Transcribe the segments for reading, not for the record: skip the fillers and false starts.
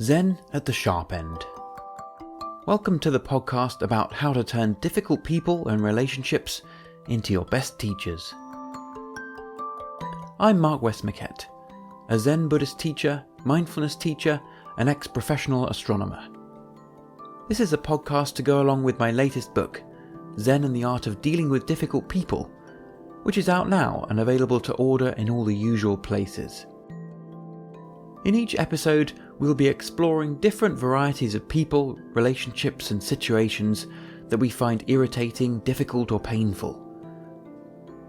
Zen at the Sharp End. Welcome to the podcast about how to turn difficult people and relationships into your best teachers. I'm Mark Westmackett, a Zen Buddhist teacher, mindfulness teacher, and ex-professional astronomer. This is a podcast to go along with my latest book, Zen and the Art of Dealing with Difficult People, which is out now and available to order in all the usual places. In each episode, we'll be exploring different varieties of people, relationships, and situations that we find irritating, difficult, or painful.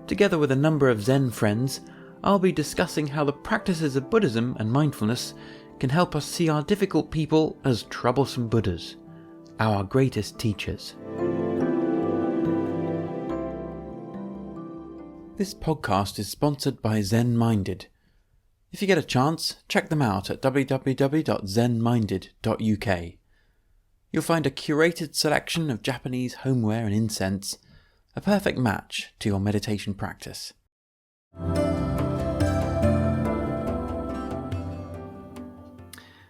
Together with a number of Zen friends, I'll be discussing how the practices of Buddhism and mindfulness can help us see our difficult people as troublesome Buddhas, our greatest teachers. This podcast is sponsored by Zen Minded. If you get a chance, check them out at www.zenminded.uk. You'll find a curated selection of Japanese homeware and incense, a perfect match to your meditation practice.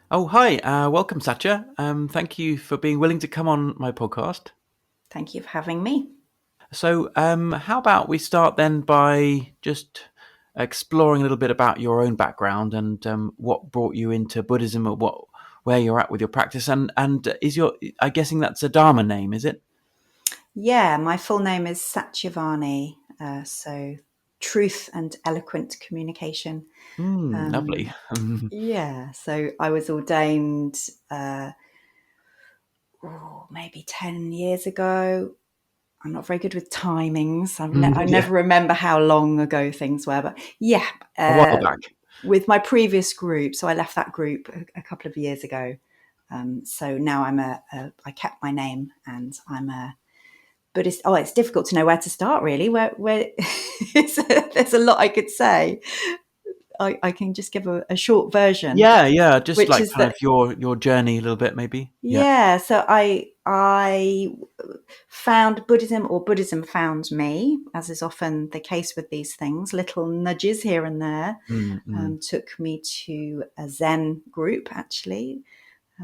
Oh, hi. Welcome, Satya. Thank you for being willing to come on my podcast. Thank you for having me. So, how about we start then by just exploring a little bit about your own background and what brought you into Buddhism, or where you're at with your practice, and is I'm guessing that's a Dharma name, is it? Yeah, my full name is Satya Robyn, so truth and eloquent communication. Lovely. Yeah, so I was ordained maybe 10 years ago. I'm not very good with timings. I never remember how long ago things were, but a while back. With my previous group. So I left that group a couple of years ago. So now I kept my name and I'm a Buddhist. Oh, it's difficult to know where to start, really. Where there's a lot I could say. I can just give a short version. Yeah, just like kind of your journey a little bit, maybe. Yeah, so I found Buddhism, or Buddhism found me, as is often the case with these things. Little nudges here and there took me to a Zen group, actually,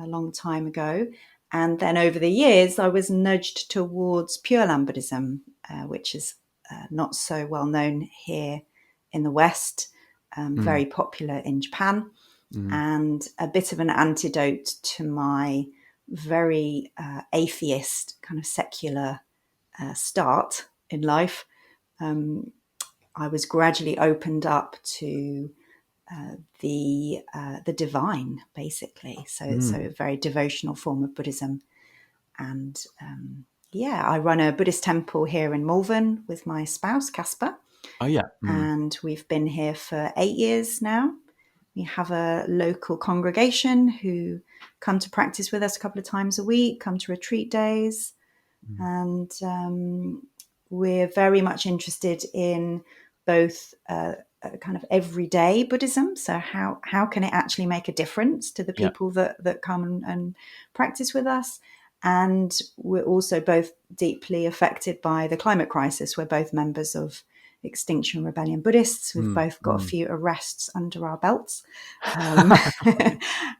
a long time ago. And then over the years, I was nudged towards Pure Land Buddhism, which is not so well known here in the West. Very popular in Japan, and a bit of an antidote to my very atheist, kind of secular start in life. I was gradually opened up to the divine, basically. So a very devotional form of Buddhism. And I run a Buddhist temple here in Malvern with my spouse, Casper. Oh, yeah. And we've been here for 8 years now. We have a local congregation who come to practice with us a couple of times a week, come to retreat days. And we're very much interested in both kind of everyday Buddhism. So how can it actually make a difference to the people that come and practice with us? And we're also both deeply affected by the climate crisis. We're both members of Extinction Rebellion Buddhists. We've both got a few arrests under our belts,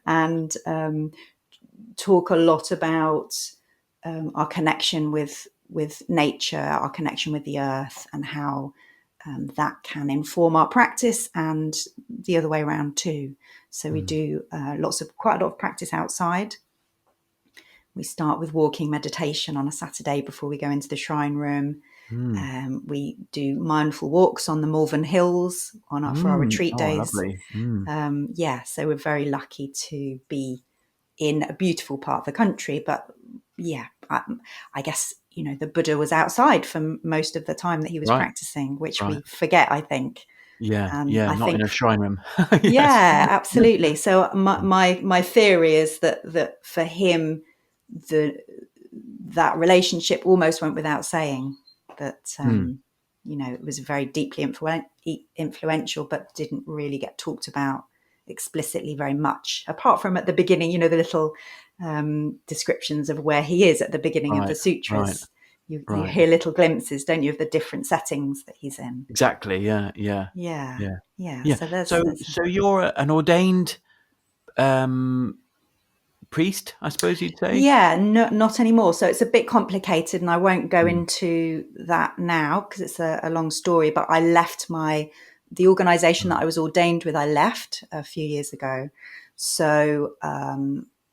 and talk a lot about our connection with nature, our connection with the earth, and how that can inform our practice, and the other way around too. So we do quite a lot of practice outside. We start with walking meditation on a Saturday before we go into the shrine room. We do mindful walks on the Malvern Hills for our retreat days. Lovely. So we're very lucky to be in a beautiful part of the country. But I guess, the Buddha was outside for most of the time that he was practicing, which we forget, I think. Not in a shrine room. Yes. Yeah, absolutely. So my theory is that for him, that relationship almost went without saying. That it was very deeply influential, but didn't really get talked about explicitly very much, apart from at the beginning, the little descriptions of where he is at the beginning of the sutras. You hear little glimpses, don't you, of the different settings that he's in. Exactly. Yeah. So you're an ordained priest, I suppose you'd say? Yeah, no, not anymore. So it's a bit complicated, and I won't go into that now because it's a long story. But I left the organisation that I was ordained with. I left a few years ago, so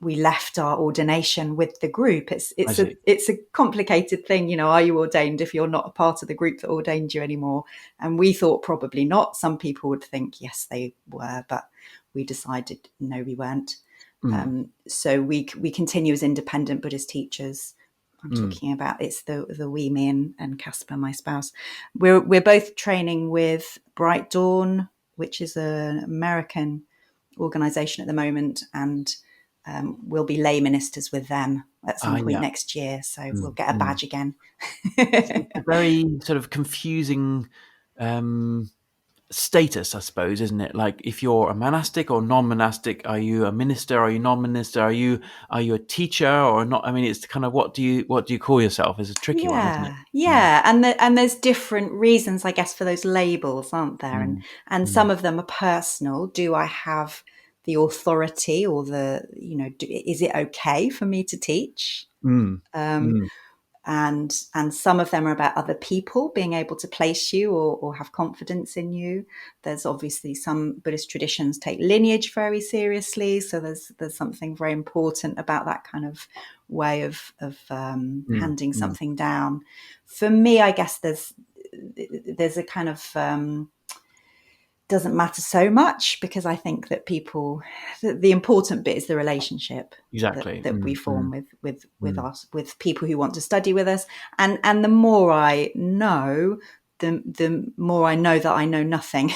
we left our ordination with the group. It's a complicated thing, you know. Are you ordained if you're not a part of the group that ordained you anymore? And we thought probably not. Some people would think yes, they were, but we decided no, we weren't. So we continue as independent Buddhist teachers. I'm talking about it's the we, me, and Casper, my spouse. We're both training with Bright Dawn, which is an American organisation at the moment, and we'll be lay ministers with them at some point next year. So we'll get a badge again. It's a very sort of confusing status, I suppose, isn't it? Like, if you're a monastic or non-monastic, are you a minister? Are you non-minister? Are you a teacher or not? I mean, it's kind of what do you call yourself? Is a tricky one, isn't it? Yeah, and there's different reasons, I guess, for those labels, aren't there? And some of them are personal. Do I have the authority or is it okay for me to teach? And some of them are about other people being able to place you or have confidence in you. There's obviously some Buddhist traditions take lineage very seriously, so there's something very important about that kind of way of handing something down. For me, I guess there's a kind of doesn't matter so much, because I think that the important bit is the relationship that we form with people who want to study with us. And the more I know, the more I know that I know nothing.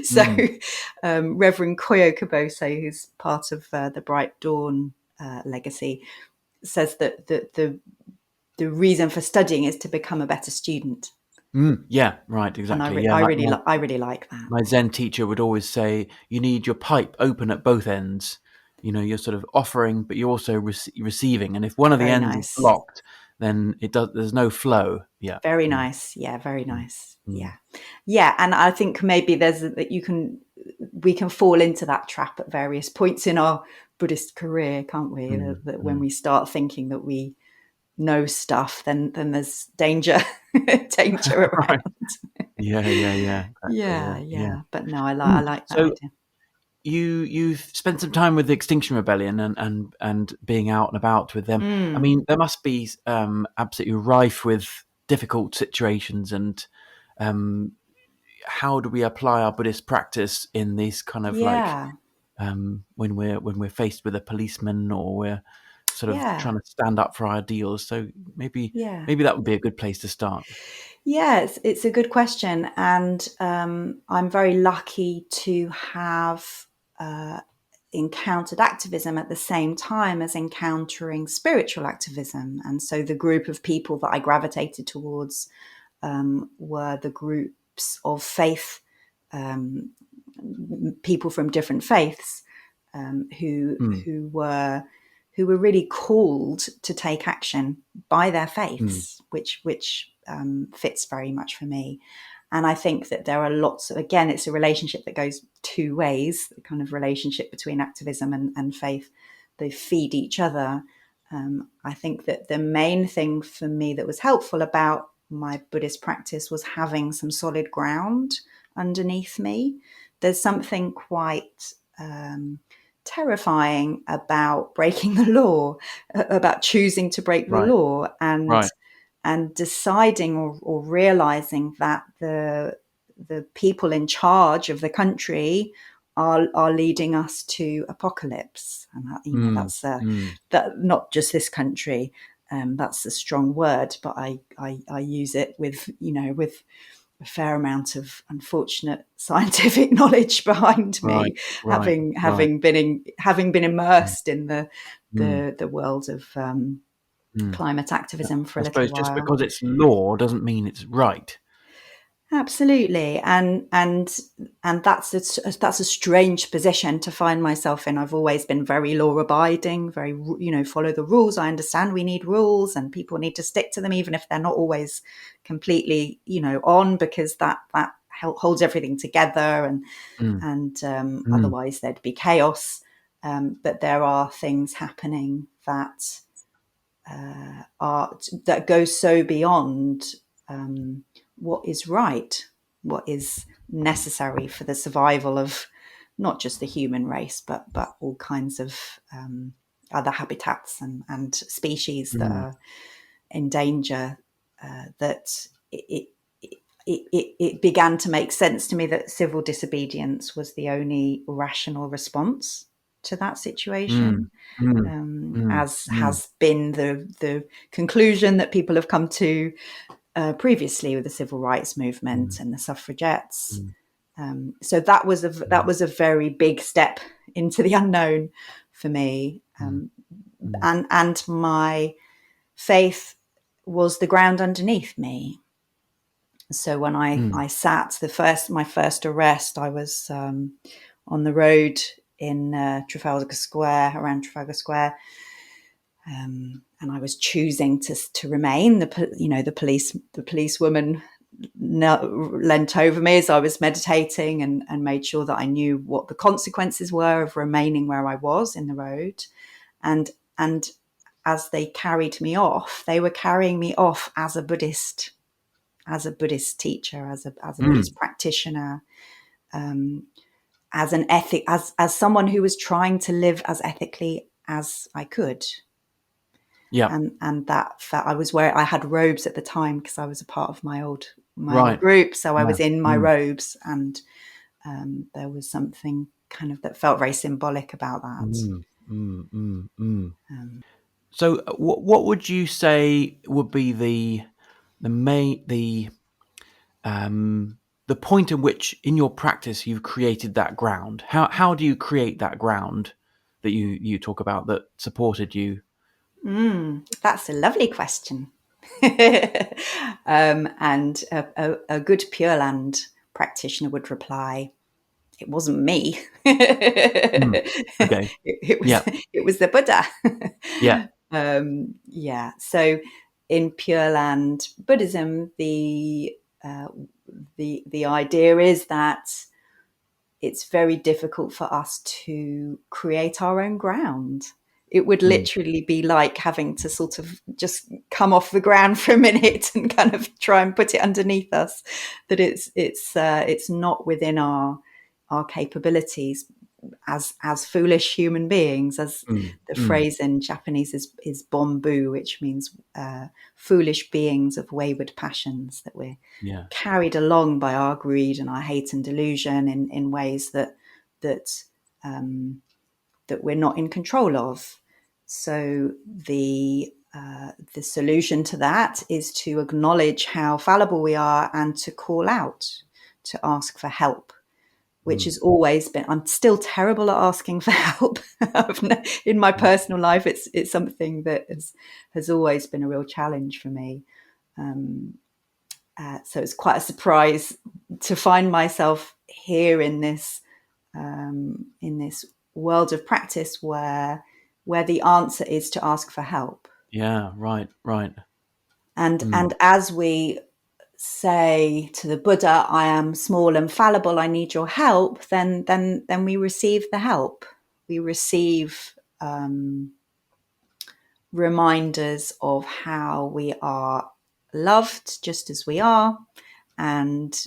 So Reverend Koyo Kabose, who's part of the Bright Dawn legacy, says that the reason for studying is to become a better student. Yeah, right, exactly. And I really like that. My Zen teacher would always say, you need your pipe open at both ends. You know, you're sort of offering, but you're also receiving. And if one of the ends is blocked, then there's no flow. Yeah. Very nice. Yeah, very nice. Yeah. And I think maybe we can fall into that trap at various points in our Buddhist career, can't we? That when we start thinking that we know stuff, then there's danger around. Right. Yeah. Yeah. But no, I like that idea. You've spent some time with the Extinction Rebellion and being out and about with them. I mean, there must be absolutely rife with difficult situations, and how do we apply our Buddhist practice in these kind of like when we're faced with a policeman, or we're sort of trying to stand up for our ideals? So maybe that would be a good place to start. Yeah, it's a good question, and I'm very lucky to have encountered activism at the same time as encountering spiritual activism. And so the group of people that I gravitated towards were the groups of faith, people from different faiths, who were really called to take action by their faiths, which fits very much for me. And I think that there are lots of, again, it's a relationship that goes two ways, the kind of relationship between activism and faith. They feed each other. I think that the main thing for me that was helpful about my Buddhist practice was having some solid ground underneath me. There's something quite terrifying about breaking the law, about choosing to break the law, and deciding or realizing that the people in charge of the country are leading us to apocalypse. And that's that, not just this country. That's a strong word, but I use it with a fair amount of unfortunate scientific knowledge behind me, having been immersed in the world of climate activism for a little while. I suppose just because it's law doesn't mean it's right. Absolutely, and that's a strange position to find myself in. I've always been very law-abiding, very follow the rules. I understand we need rules, and people need to stick to them, even if they're not always completely on, because that holds everything together, and otherwise there'd be chaos. but there are things happening that that go so beyond what is right, what is necessary for the survival of not just the human race, but all kinds of other habitats and species that are in danger. That it began to make sense to me that civil disobedience was the only rational response to that situation, as has been the conclusion that people have come to previously with the civil rights movement and the suffragettes. So that was a very big step into the unknown for me, and my faith was the ground underneath me. So when I sat my first arrest, I was on the road in Trafalgar Square, around Trafalgar Square, and I was choosing to remain. The policewoman leant over me as I was meditating and made sure that I knew what the consequences were of remaining where I was in the road, and as they carried me off, they were carrying me off as a Buddhist teacher, as a Buddhist practitioner, as an ethic, as someone who was trying to live as ethically as I could. Yeah. And that I was I had robes at the time because I was a part of my old group, so I was in my robes, and there was something kind of that felt very symbolic about that. So, what would you say would be the point in which in your practice you've created that ground? How do you create that ground that you talk about that supported you? That's a lovely question. And a good Pure Land practitioner would reply, it wasn't me. Okay. It was the Buddha. Yeah. So in Pure Land Buddhism, the idea is that it's very difficult for us to create our own ground. It would literally be like having to sort of just come off the ground for a minute and kind of try and put it underneath us. That it's not within our capabilities as foolish human beings, as the phrase in Japanese is bombu, which means foolish beings of wayward passions, that we're carried along by our greed and our hate and delusion in ways that we're not in control of. So the solution to that is to acknowledge how fallible we are and to call out, to ask for help, which has always been. I'm still terrible at asking for help. In my personal life, it's something that has always been a real challenge for me. So it's quite a surprise to find myself here in this world of practice where the answer is to ask for help. Yeah, right. And as we say to the Buddha, I am small and fallible, I need your help, then we receive the help. We receive reminders of how we are loved just as we are, and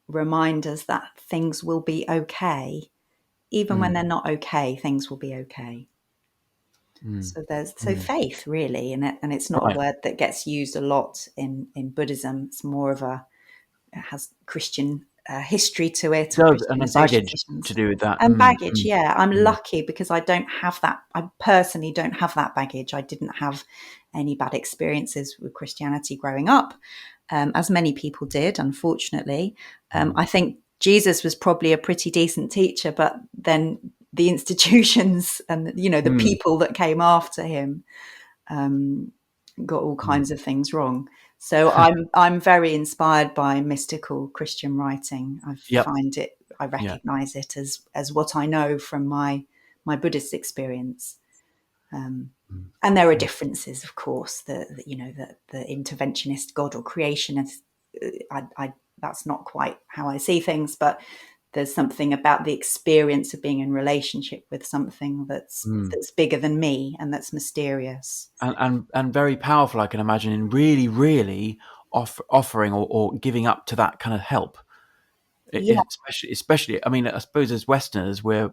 reminders that things will be okay. Even when they're not okay, things will be okay. So there's faith really in it, and it's not a word that gets used a lot in Buddhism. It's more of it has Christian history to it. It does, and a baggage to do with that. And baggage, yeah. I'm lucky because I don't have that. I personally don't have that baggage. I didn't have any bad experiences with Christianity growing up, as many people did, unfortunately. I think Jesus was probably a pretty decent teacher, but then the institutions and the people that came after him got all kinds of things wrong. So I'm very inspired by mystical Christian writing. I recognize it as what I know from my Buddhist experience. And there are differences, of course. The interventionist God or creationist, that's not quite how I see things. But there's something about the experience of being in relationship with something that's bigger than me and that's mysterious and very powerful, I can imagine, in really, really offering or giving up to that kind of help. yeah Especially, I mean, I suppose as Westerners, we're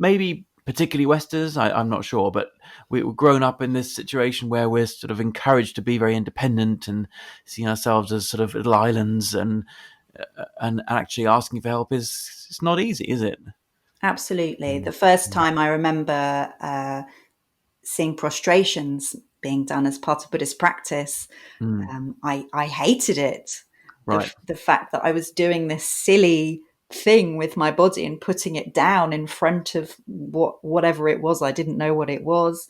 maybe particularly Westerners, I'm not sure, but we've grown up in this situation where we're sort of encouraged to be very independent and seeing ourselves as sort of little islands, and actually asking for help it's not easy, is it? absolutely. The first Mm. time I remember seeing prostrations being done as part of Buddhist practice, I hated it. Right. The fact that I was doing this silly thing with my body and putting it down in front of whatever it was. I didn't know what it was.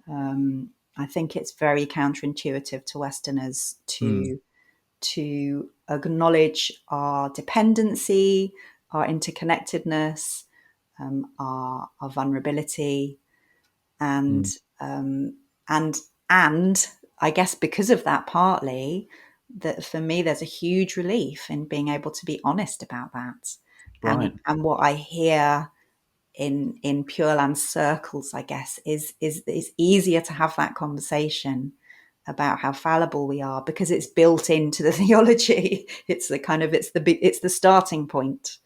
I think it's very counterintuitive to Westerners to acknowledge our dependency, our interconnectedness, our vulnerability, and Mm. and and I guess because of that, partly, that for me there's a huge relief in being able to be honest about that. Right. And what I hear in Pure Land circles, I guess, is it's easier to have that conversation about how fallible we are because it's built into the theology. It's the starting point.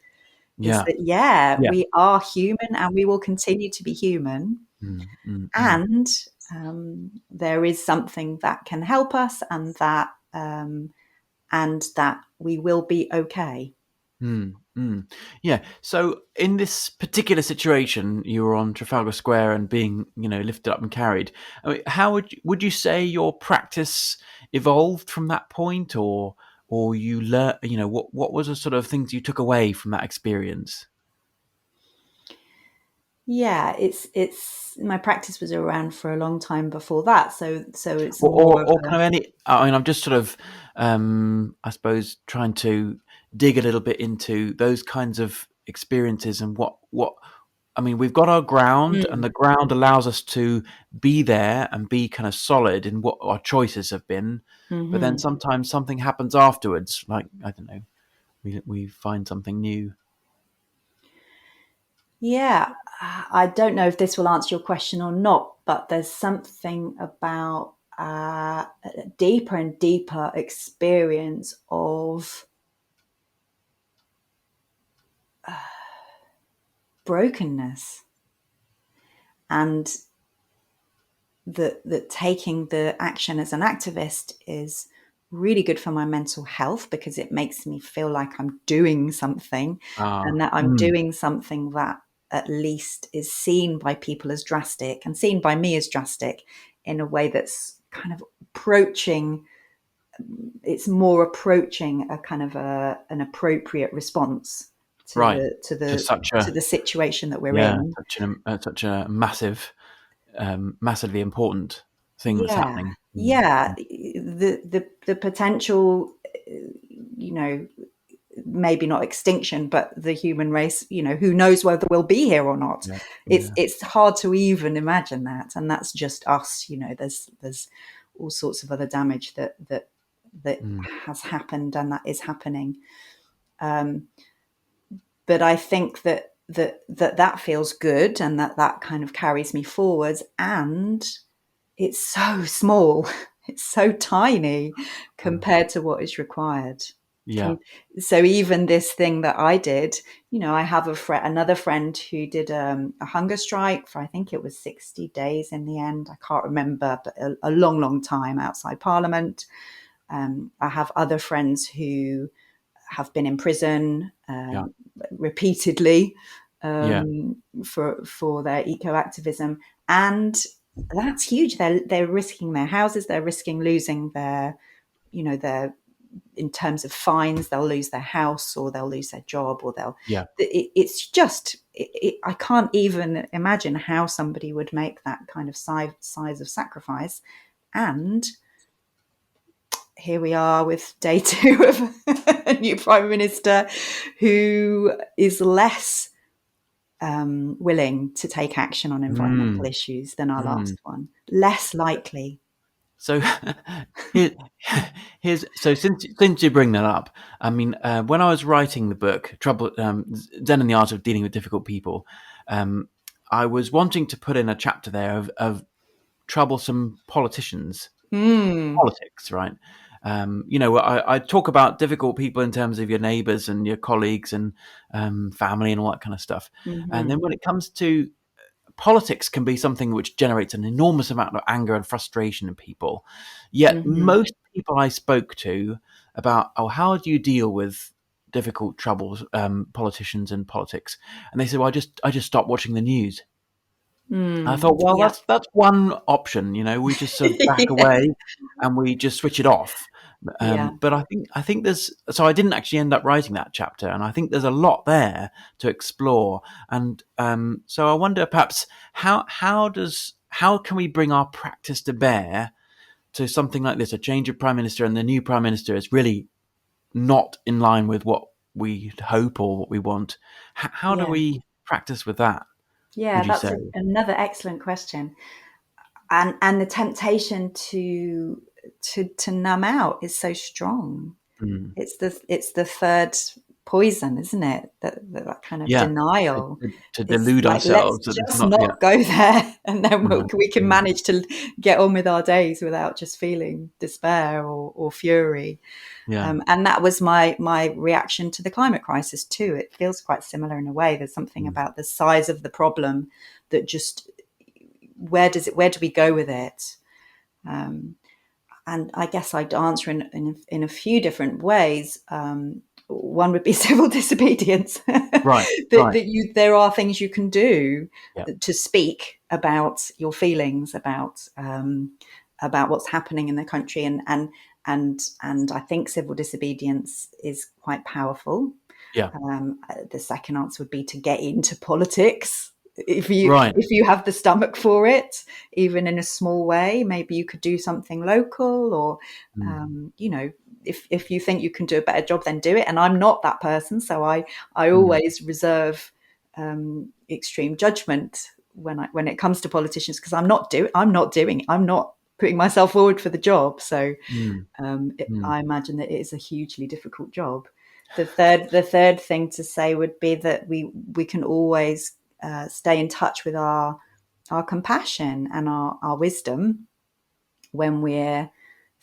Is Yeah. that Yeah. we are human and we will continue to be human, and there is something that can help us, and that we will be okay. Yeah. So in this particular situation, you were on Trafalgar Square and being, lifted up and carried. I mean, how would you say your practice evolved from that point, or you learn? What was the sort of things you took away from that experience? Yeah, it's my practice was around for a long time before that, so it's Or, more or, of or a kind of any? I mean, I'm just sort of, I suppose, trying to dig a little bit into those kinds of experiences and what. I mean, we've got our ground, and the ground allows us to be there and be kind of solid in what our choices have been. But then Mhm. sometimes something happens afterwards, like, I don't know, we find something new. Yeah, I don't know if this will answer your question or not, but there's something about a deeper and deeper experience of brokenness, and that taking the action as an activist is really good for my mental health because it makes me feel like I'm doing something, Ah, and that I'm doing something that at least is seen by people as drastic and seen by me as drastic in a way that's kind of approaching it's more approaching a kind of an appropriate response to right. the to To the such to a the situation that we're yeah, in. such a massive, massively important thing that's Yeah, happening. yeah. The potential, you know, maybe not extinction, but the human race. You know, who knows whether we'll be here or not? Yeah, yeah. It's hard to even imagine that, and that's just us. You know, there's all sorts of other damage that Mm, has happened and that is happening. But I think that feels good, and that kind of carries me forwards, and it's so small. It's so tiny mm. compared to what is required. Yeah, So even this thing that I did, I have another friend who did a hunger strike for, I think it was 60 days in the end. I can't remember, but a long, long time outside Parliament. I have other friends who have been in prison yeah, repeatedly yeah, for their eco activism, and that's huge. They're risking their houses, they're risking losing their in terms of fines, they'll lose their house or they'll lose their job or yeah. it's just I can't even imagine how somebody would make that kind of size of sacrifice. And here we are with day two of a new prime minister who is less willing to take action on environmental Mm, issues than our mm. last one, less likely. So here, here's so since you bring that up, I mean, when I was writing the book Zen and the Art of Dealing with Difficult People, I was wanting to put in a chapter there of troublesome politicians, politics, right? I talk about difficult people in terms of your neighbors and your colleagues and family and all that kind of stuff. And then when it comes to politics, can be something which generates an enormous amount of anger and frustration in people. Yet most people I spoke to about, how do you deal with difficult troubles, politicians and politics? And they said, well, I just stopped watching the news. I thought, well, Yeah. that's one option. We just sort of back away and we just switch it off. Yeah. But I think there's, so I didn't actually end up writing that chapter, and I think there's a lot there to explore. And so I wonder, perhaps how can we bring our practice to bear to something like this? A change of prime minister, and the new prime minister is really not in line with what we hope or what we want. How do Yeah. we practice with that? Yeah, Would you that's say? another excellent question. And the temptation to numb out is so strong. Mm. It's the third poison, isn't it? That kind of Yeah, denial. to It's delude like, let's ourselves that it's just not. Yeah. not go there, and then No. we can manage to get on with our days without just feeling despair or fury. Yeah. And that was my reaction to the climate crisis too. It feels quite similar in a way. There's something about the size of the problem that just, where do we go with it? And I guess I'd answer in a few different ways. One would be civil disobedience. Right. There are things you can do Yeah. to speak about your feelings about what's happening in the country, and I think civil disobedience is quite powerful. Yeah. The second answer would be to get into politics. If you have the stomach for it, even in a small way, maybe you could do something local, or if you think you can do a better job, then do it. And I'm not that person, so I always reserve extreme judgment when it comes to politicians, because I'm not putting myself forward for the job. So I imagine that it is a hugely difficult job. The third thing to say would be that we can always stay in touch with our compassion and our wisdom when we're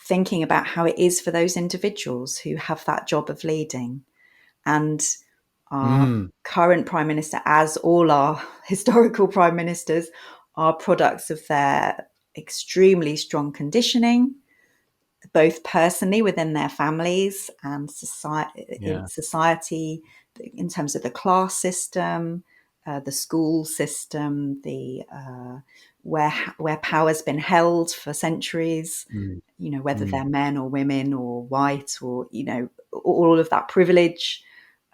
thinking about how it is for those individuals who have that job of leading. And our current prime minister, as all our historical prime ministers, are products of their extremely strong conditioning, both personally within their families and in society, in terms of the class system, the school system, the where power's been held for centuries, whether they're men or women or white, or all of that privilege.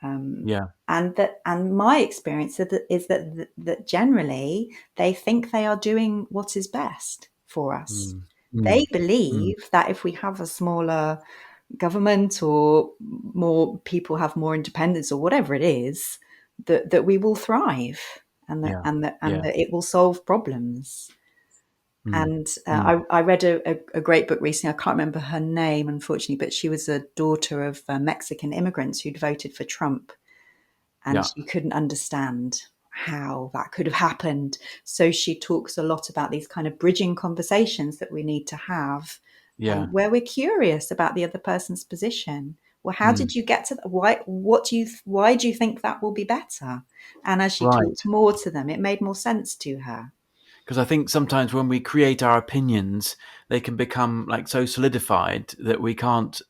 And my experience is that generally they think they are doing what is best for us. They believe that if we have a smaller government, or more people have more independence, or whatever it is, that we will thrive, and that it will solve problems. And I read a great book recently. I can't remember her name, unfortunately, but she was a daughter of Mexican immigrants who'd voted for Trump, and she couldn't understand how that could have happened. So she talks a lot about these kind of bridging conversations that we need to have, where we're curious about the other person's position. Well, how did you get to that? Why do you think that will be better? And as she talked more to them, it made more sense to her. Because I think sometimes when we create our opinions, they can become like so solidified that we can't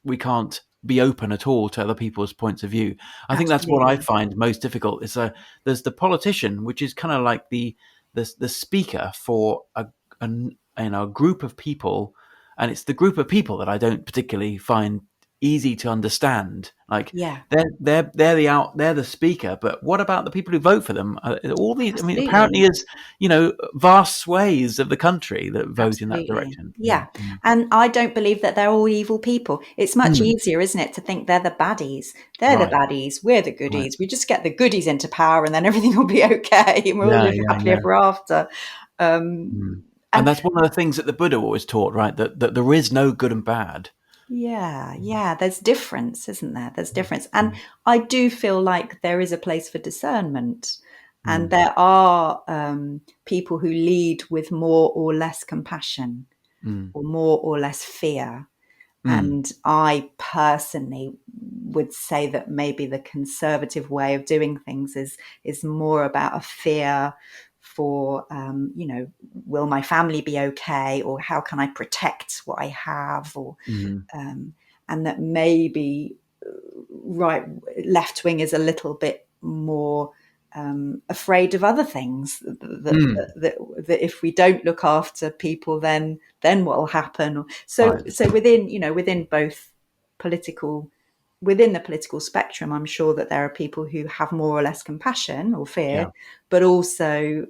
be open at all to other people's points of view. I think that's what I find most difficult. Is there's the politician, which is kind of like the speaker for a group of people, and it's the group of people that I don't particularly find easy to understand. Like they're the speaker, but what about the people who vote for them? All these, I mean, apparently is vast swathes of the country that vote in that direction. And I don't believe that they're all evil people. It's much easier, isn't it, to think they're the baddies. They're the baddies, we're the goodies. We just get the goodies into power, and then everything will be okay, and we'll all live happily ever after. And that's one of the things that the Buddha always taught, right? That there is no good and bad. Yeah. There's difference, isn't there? There's difference. And I do feel like there is a place for discernment. And there are people who lead with more or less compassion or more or less fear. And I personally would say that maybe the conservative way of doing things is more about a fear for, will my family be okay? Or how can I protect what I have? Or and that maybe left wing is a little bit more afraid of other things. That if we don't look after people, then what will happen? So within both within the political spectrum, I'm sure that there are people who have more or less compassion or fear, but also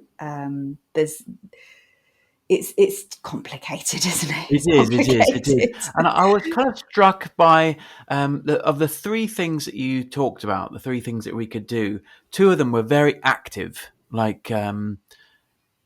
it's complicated, isn't it? It is. And I was kind of struck by of the three things that you talked about, the three things that we could do. Two of them were very active, like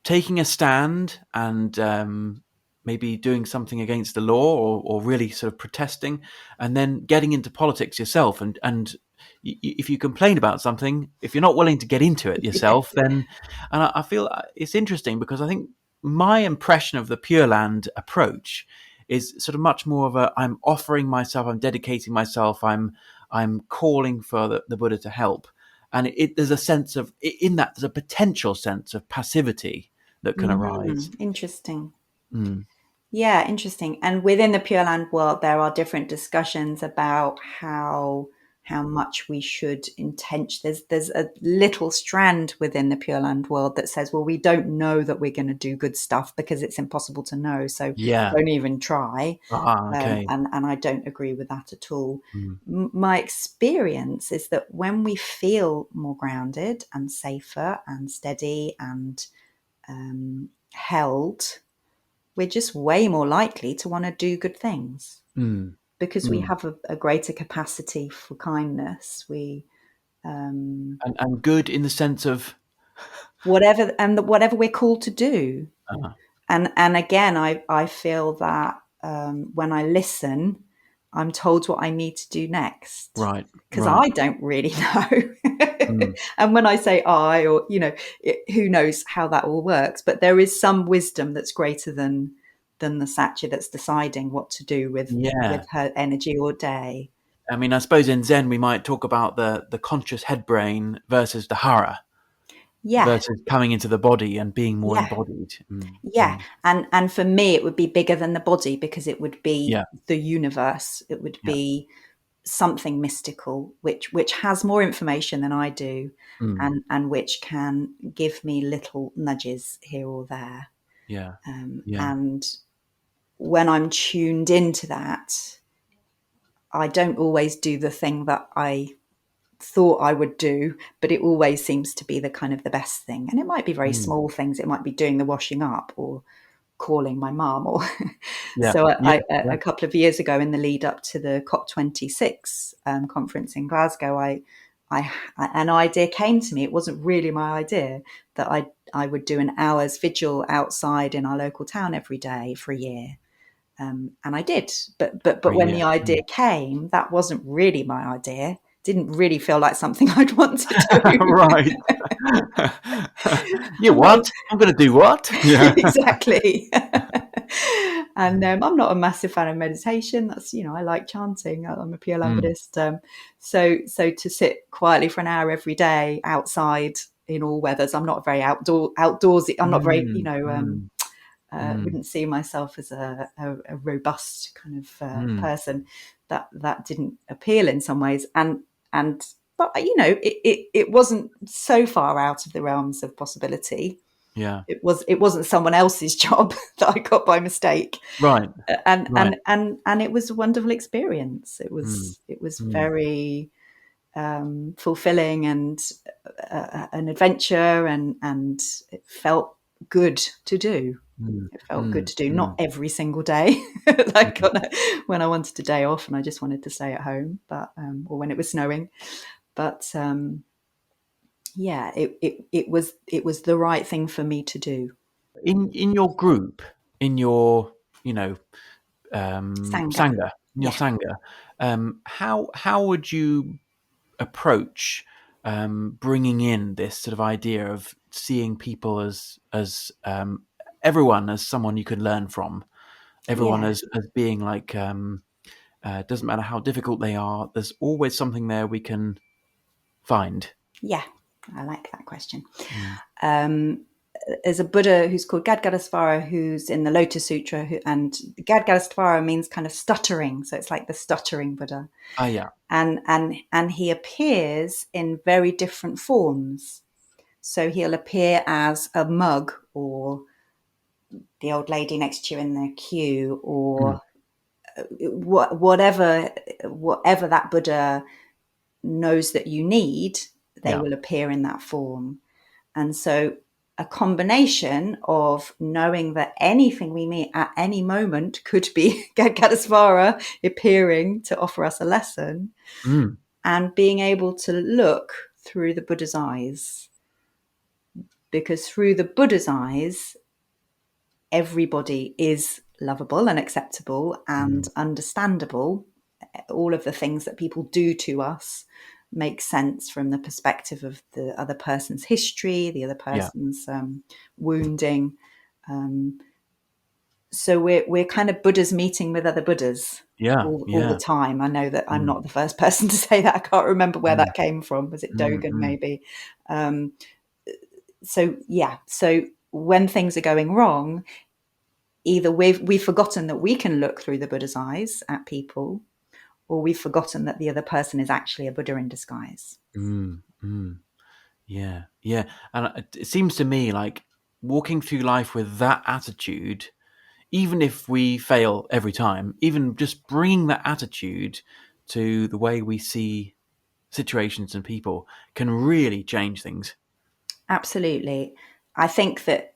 taking a stand and maybe doing something against the law or really sort of protesting, and then getting into politics yourself. And if you complain about something, if you're not willing to get into it yourself, then, and I feel it's interesting because I think my impression of the Pure Land approach is sort of much more of I'm offering myself, I'm dedicating myself, I'm calling for the Buddha to help. And there's a sense of, in that, there's a potential sense of passivity that can arise. Interesting. Yeah, interesting. And within the Pure Land world, there are different discussions about how much we should there's a little strand within the Pure Land world that says, well, we don't know that we're going to do good stuff because it's impossible to know. So don't even try. Okay. And I don't agree with that at all. My experience is that when we feel more grounded and safer and steady and held, we're just way more likely to want to do good things because we have a greater capacity for kindness. We and good in the sense of whatever we're called to do. And again, I feel that when I listen, I'm told what I need to do next. Right. Because I don't really know. And when I say I, or, who knows how that all works, but there is some wisdom that's greater than the Satya that's deciding what to do with her energy or day. I mean, I suppose in Zen we might talk about the conscious head brain versus the hara. Versus coming into the body and being more embodied. And for me it would be bigger than the body because it would be the universe. It would be something mystical which has more information than I do, and which can give me little nudges here or there. And when I'm tuned into that, I don't always do the thing that I thought I would do, but it always seems to be the kind of the best thing. And it might be very small things. It might be doing the washing up or calling my mum or a couple of years ago in the lead up to the COP26 conference in Glasgow, an idea came to me. It wasn't really my idea, that I would do an hour's vigil outside in our local town every day for a year. And I did, but when the idea came, that wasn't really my idea. Didn't really feel like something I'd want to do. Right. What? I'm going to do what? Yeah. Exactly. And I'm not a massive fan of meditation. That's, I like chanting. I'm a Pure Land Buddhist. So to sit quietly for an hour every day outside in all weathers, I'm not very outdoorsy. I'm not very, wouldn't see myself as a robust kind of person. That didn't appeal in some ways. But it wasn't so far out of the realms of possibility. Yeah, it wasn't someone else's job that I got by mistake. Right. And it was a wonderful experience. It was very fulfilling and an adventure, and it felt good to do. It felt good to do, not every single day, like when I wanted a day off and I just wanted to stay at home, but or when it was snowing. But it was the right thing for me to do. in your group, in your, Sangha. sangha, in your sangha, how would you approach bringing in this sort of idea of seeing people as everyone as someone you can learn from, everyone Yeah. as being like it doesn't matter how difficult they are, there's always something there we can find. Yeah, I like that question. There's a Buddha who's called Gadgadasvara, who's in the Lotus Sutra, and Gadgadasvara means kind of stuttering, so it's like the stuttering Buddha. Yeah. And he appears in very different forms. So he'll appear as a mug, or the old lady next to you in the queue, or whatever that Buddha knows that you need, they will appear in that form. And so a combination of knowing that anything we meet at any moment could be Gadgadasvara appearing to offer us a lesson, and being able to look through the Buddha's eyes. Because through the Buddha's eyes, everybody is lovable and acceptable and understandable. All of the things that people do to us make sense from the perspective of the other person's history, the other person's wounding. So we're kind of Buddhas meeting with other Buddhas all the time. I know that I'm not the first person to say that. I can't remember where that came from. Was it Dogen maybe? So when things are going wrong, either we've forgotten that we can look through the Buddha's eyes at people, or we've forgotten that the other person is actually a Buddha in disguise. Yeah. And it seems to me like walking through life with that attitude, even if we fail every time, even just bringing that attitude to the way we see situations and people can really change things. Absolutely. I think that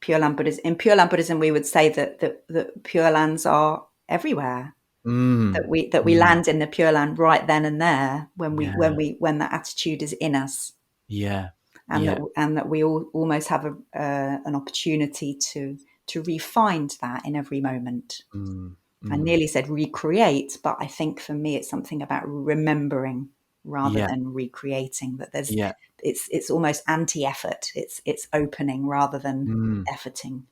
Pure Land Buddhism, in Pure Land Buddhism, we would say that Pure Lands are everywhere. That we land in the Pure Land right then and there when that attitude is in us. That we all almost have an opportunity to refine that in every moment. I nearly said recreate, but I think for me it's something about remembering rather than recreating. That there's it's almost anti-effort. It's opening rather than efforting.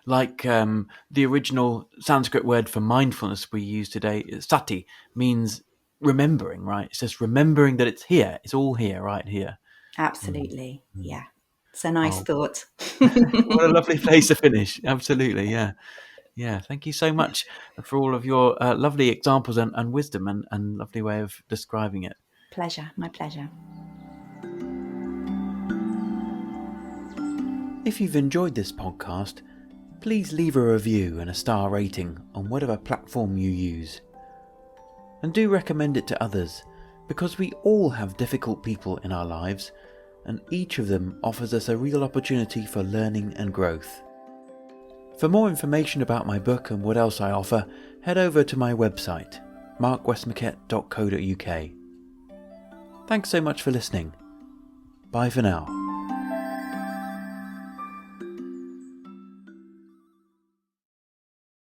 Like the original Sanskrit word for mindfulness we use today, sati, means remembering, right? It's just remembering that it's here. It's all here, right here. Absolutely. Yeah. It's a nice thought. What a lovely place to finish. Absolutely. Yeah. Thank you so much for all of your lovely examples and wisdom and lovely way of describing it. Pleasure. My pleasure. If you've enjoyed this podcast, please leave a review and a star rating on whatever platform you use. And do recommend it to others, because we all have difficult people in our lives, and each of them offers us a real opportunity for learning and growth. For more information about my book and what else I offer, head over to my website, markwestmackett.co.uk. Thanks so much for listening. Bye for now.